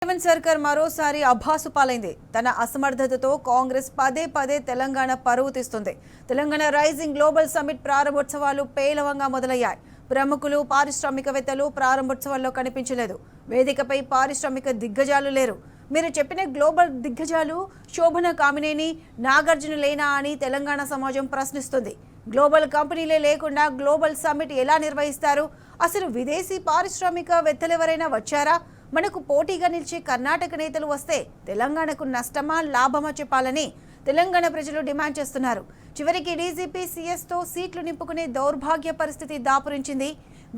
రేవంత్ సర్కార్ మరోసారి అభాసు పాలైంది. తన అసమర్థతతో కాంగ్రెస్ పదే పదే తెలంగాణ పరువు తీస్తుంది. తెలంగాణ రైజింగ్ గ్లోబల్ సమ్మిట్ ప్రారంభోత్సవాలు పేలవంగా మొదలయ్యాయి. ప్రముఖులు, పారిశ్రామికవేత్తలు ప్రారంభోత్సవాల్లో కనిపించలేదు. వేదికపై పారిశ్రామిక దిగ్గజాలు లేరు. మీరు చెప్పిన గ్లోబల్ దిగ్గజాలు శోభన కామినేని, నాగార్జున లేనా అని తెలంగాణ సమాజం ప్రశ్నిస్తుంది. గ్లోబల్ కంపెనీలే లేకుండా గ్లోబల్ సమ్మిట్ ఎలా నిర్వహిస్తారు? అసలు విదేశీ పారిశ్రామికవేత్తలెవరైనా వచ్చారా? మనకు పోటీగా నిలిచే కర్ణాటక నేతలు వస్తే తెలంగాణకు నష్టమా లాభమా చెప్పాలని తెలంగాణ ప్రజలు డిమాండ్ చేస్తున్నారు. చివరికి డీజీపీ సీఎస్తో సీట్లు నింపుకునే దౌర్భాగ్య పరిస్థితి దాపురించింది.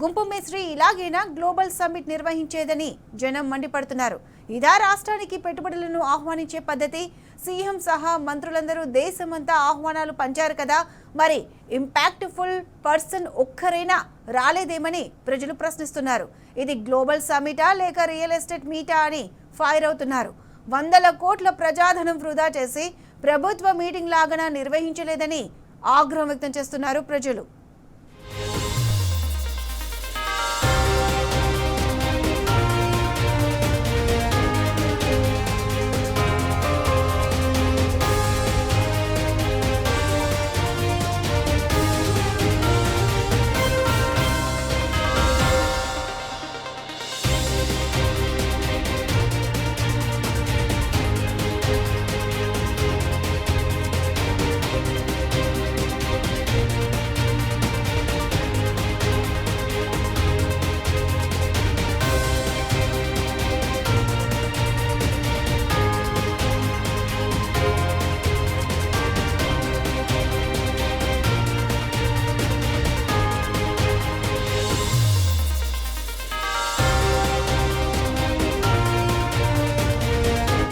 గుంపు మేస్త్రి ఇలాగైనా గ్లోబల్ సమ్మిట్ నిర్వహించేదని జనం మండిపడుతున్నారు. ఇదా రాష్ట్రానికి పెట్టుబడులను ఆహ్వానించే పద్ధతి? సీఎం సహా మంత్రులందరూ దేశమంతా ఆహ్వానాలు పంచారు కదా, మరి ఇంపాక్ట్ఫుల్ పర్సన్ ఒక్కరైనా రాలేదేమని ప్రజలు ప్రశ్నిస్తున్నారు. ఇది గ్లోబల్ సమ్మిటా లేక రియల్ ఎస్టేట్ మీటా అని ఫైర్ అవుతున్నారు. వందల కోట్ల ప్రజాధనం వృధా చేసి ప్రభుత్వ మీటింగ్ లాగా నిర్వహించలేదని ఆగ్రహం వ్యక్తం చేస్తున్నారు ప్రజలు.